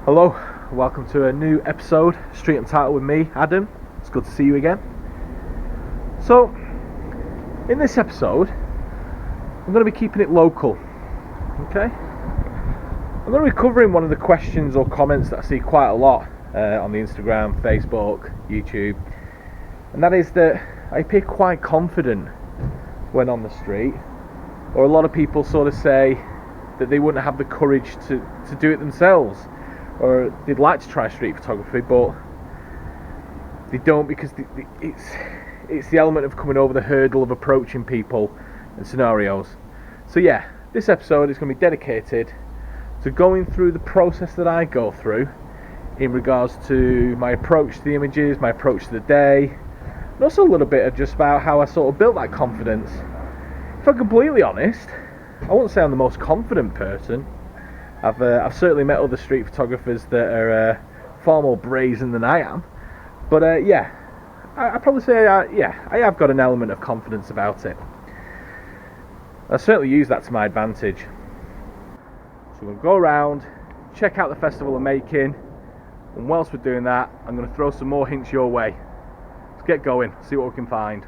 Hello, welcome to a new episode, Street Untitled with me, Adam. It's good to see you again. So, in this episode, I'm going to be keeping it local, okay? I'm going to be covering one of the questions or comments that I see quite a lot on the Instagram, Facebook, YouTube, and that is that I appear quite confident when on the street, or a lot of people sort of say that they wouldn't have the courage to do it themselves, or they'd like to try street photography but they don't because it's the element of coming over the hurdle of approaching people and scenarios. So yeah, this episode is going to be dedicated to going through the process that I go through in regards to my approach to the images, my approach to the day, and also a little bit of just about how I sort of built that confidence. If I'm completely honest, I wouldn't say I'm the most confident person. I've certainly met other street photographers that are far more brazen than I am, but yeah, I'd probably say I have got an element of confidence about it. I certainly use that to my advantage. So we'll go around, check out the festival I'm making, and whilst we're doing that, I'm going to throw some more hints your way. Let's get going, see what we can find.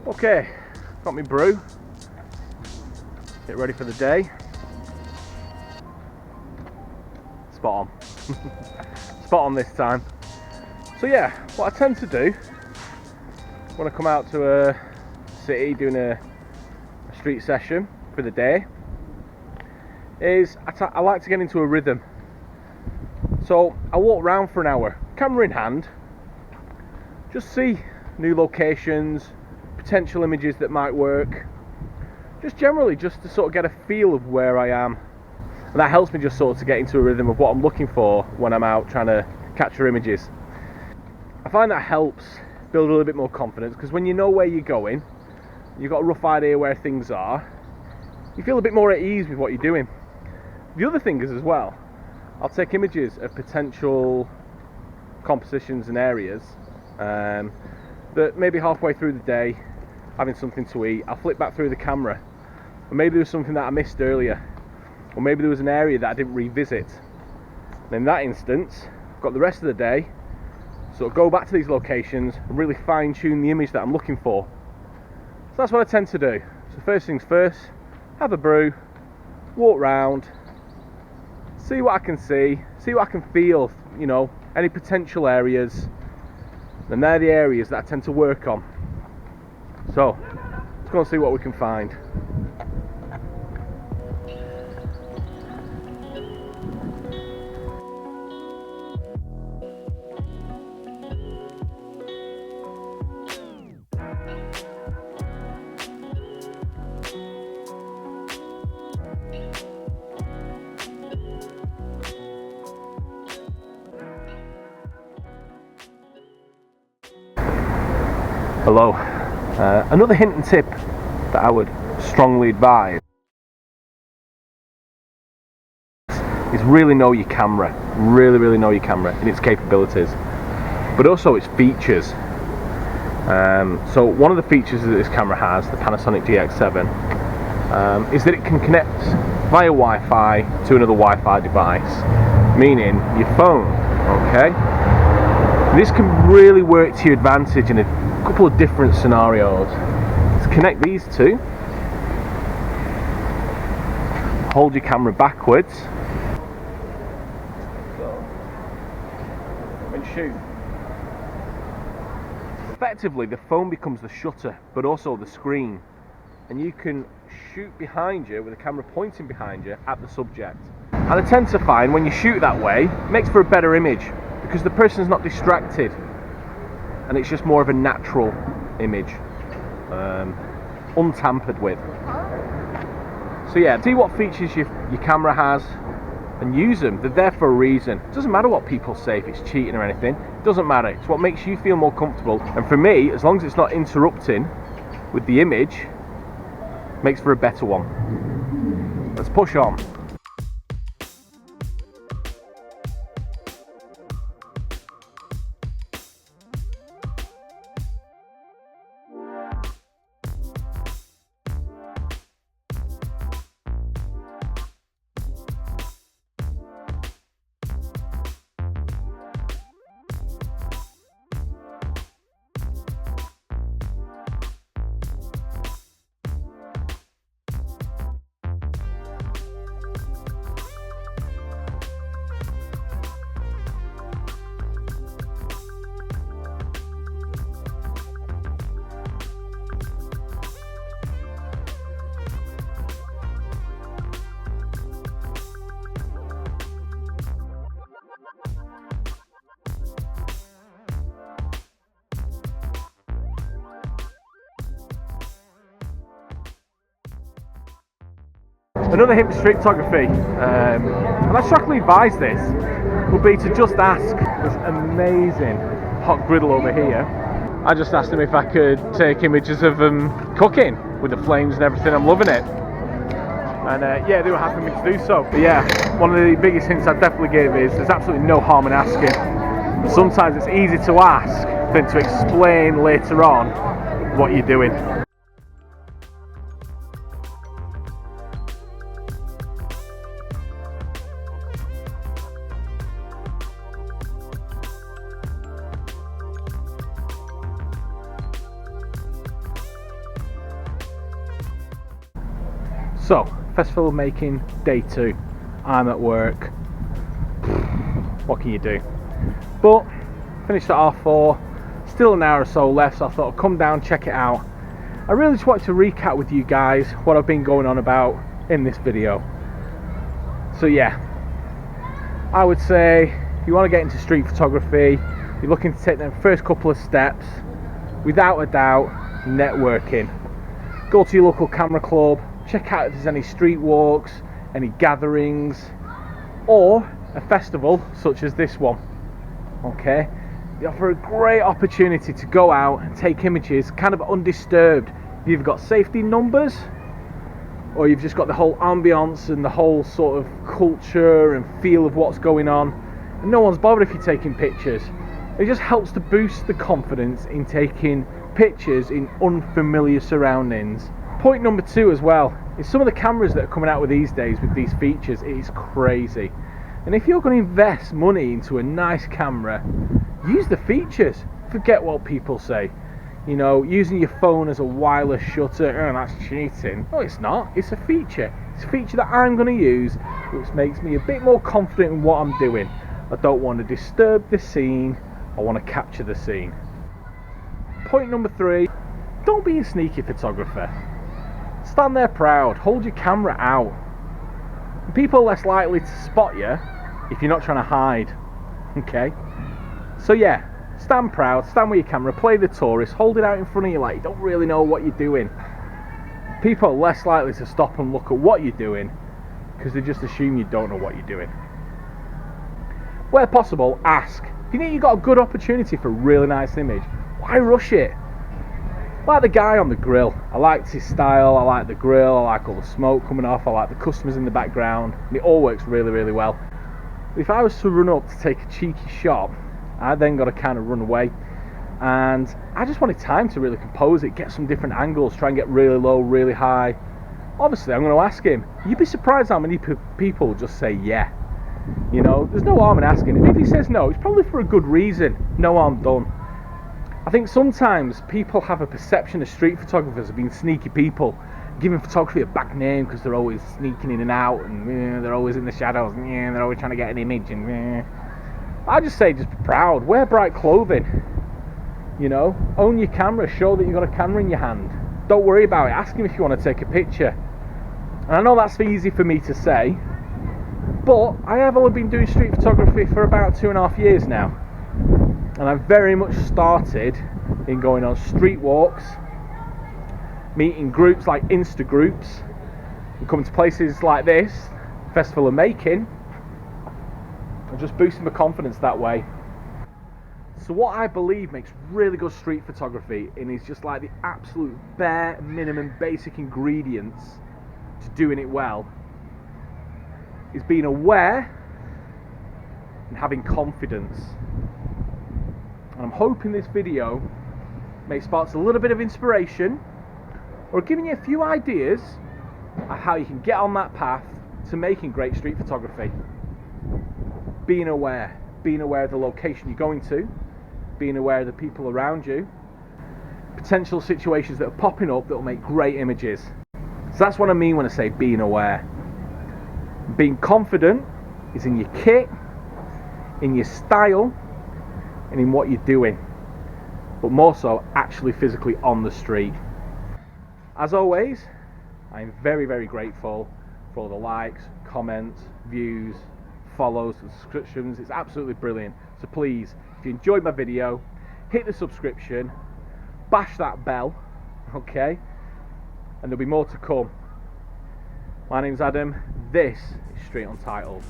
Okay, got me brew. Get ready for the day. Spot on. Spot on this time. So yeah, what I tend to do when I come out to a city doing a street session for the day is I like to get into a rhythm. So I walk around for an hour, camera in hand, just see new locations, potential images that might work, just generally just to sort of get a feel of where I am, and that helps me just sort of to get into a rhythm of what I'm looking for when I'm out trying to capture images. I find that helps build a little bit more confidence, because when you know where you're going, you've got a rough idea where things are, you feel a bit more at ease with what you're doing. The other thing is as well, I'll take images of potential compositions and areas that maybe halfway through the day, having something to eat, I'll flip back through the camera, or maybe there was something that I missed earlier, or maybe there was an area that I didn't revisit. And in that instance, I've got the rest of the day, so go back to these locations and really fine-tune the image that I'm looking for. So that's what I tend to do. So first things first, have a brew, walk round, see what I can see what I can feel, you know, any potential areas, and they're the areas that I tend to work on. So, let's go and see what we can find. Hello. Another hint and tip that I would strongly advise is really know your camera. Really know your camera and its capabilities, but also its features. So one of the features that this camera has, the Panasonic GX7, is that it can connect via Wi-Fi to another Wi-Fi device, meaning your phone, okay? This can really work to your advantage in a couple of different scenarios. Let's connect these two. Hold your camera backwards. And shoot. Effectively, the phone becomes the shutter, but also the screen. And you can shoot behind you with the camera pointing behind you at the subject. And I tend to find when you shoot that way, it makes for a better image because the person's not distracted and it's just more of a natural image, untampered with. So yeah, see what features your camera has and use them. They're there for a reason. It doesn't matter what people say, if it's cheating or anything. It doesn't matter. It's what makes you feel more comfortable. And for me, as long as it's not interrupting with the image, makes for a better one. Let's push on. Another hint for street photography, and I strongly advise this, would be to just ask this amazing hot griddle over here. I just asked him if I could take images of them cooking with the flames and everything. I'm loving it. And yeah, they were happy for me to do so. But yeah, one of the biggest hints I definitely gave is there's absolutely no harm in asking. But sometimes it's easy to ask than to explain later on what you're doing. So, festival making day 2. I'm at work. What can you do? But finished at R4. Still an hour or so left, so I thought I'd come down, check it out. I really just wanted to recap with you guys what I've been going on about in this video. So yeah, I would say if you want to get into street photography, you're looking to take them first couple of steps, without a doubt, networking. Go to your local camera club, check out if there's any street walks, any gatherings, or a festival such as this one. Okay, they offer a great opportunity to go out and take images kind of undisturbed. You've got safety numbers, or you've just got the whole ambience and the whole sort of culture and feel of what's going on, and no one's bothered if you're taking pictures. It just helps to boost the confidence in taking pictures in unfamiliar surroundings. Point number 2 as well is some of the cameras that are coming out with these days with these features. It is crazy. And if you're going to invest money into a nice camera, use the features. Forget what people say. You know, using your phone as a wireless shutter, oh, that's cheating. No, it's not. It's a feature. It's a feature that I'm going to use, which makes me a bit more confident in what I'm doing. I don't want to disturb the scene. I want to capture the scene. Point number 3, don't be a sneaky photographer. Stand there proud, hold your camera out. People are less likely to spot you if you're not trying to hide. Okay? So yeah, stand proud, stand with your camera, play the tourist, hold it out in front of you like you don't really know what you're doing. People are less likely to stop and look at what you're doing because they just assume you don't know what you're doing. Where possible, ask. If you think you've got a good opportunity for a really nice image, why rush it? Like the guy on the grill. I liked his style, I like the grill, I like all the smoke coming off, I like the customers in the background, and it all works really, really well. If I was to run up to take a cheeky shot, I then got to kind of run away, and I just wanted time to really compose it, get some different angles, try and get really low, really high. Obviously I'm going to ask him. You'd be surprised how many people just say yeah. You know, there's no harm in asking. And if he says no, it's probably for a good reason. No harm done. I think sometimes people have a perception of street photographers as being sneaky people, giving photography a bad name because they're always sneaking in and out, and they're always in the shadows, and they're always trying to get an image. And I just say, just be proud. Wear bright clothing. You know, own your camera. Show that you've got a camera in your hand. Don't worry about it. Ask him if you want to take a picture. And I know that's easy for me to say, but I have only been doing street photography for about 2.5 years now. And I've very much started in going on street walks, meeting groups like Insta groups, and coming to places like this, Festival of Making, and just boosting my confidence that way. So what I believe makes really good street photography, and is just like the absolute bare minimum basic ingredients to doing it well, is being aware and having confidence. And I'm hoping this video may spark a little bit of inspiration, or giving you a few ideas of how you can get on that path to making great street photography. Being aware of the location you're going to, being aware of the people around you, potential situations that are popping up that will make great images. So that's what I mean when I say being aware. Being confident is in your kit, in your style, and in what you're doing, but more so actually physically on the street. As always, I'm very, very grateful for all the likes, comments, views, follows, subscriptions. It's absolutely brilliant. So please, if you enjoyed my video, hit the subscription, bash that bell, okay? And there'll be more to come. My name's Adam. This is Straight Untitled.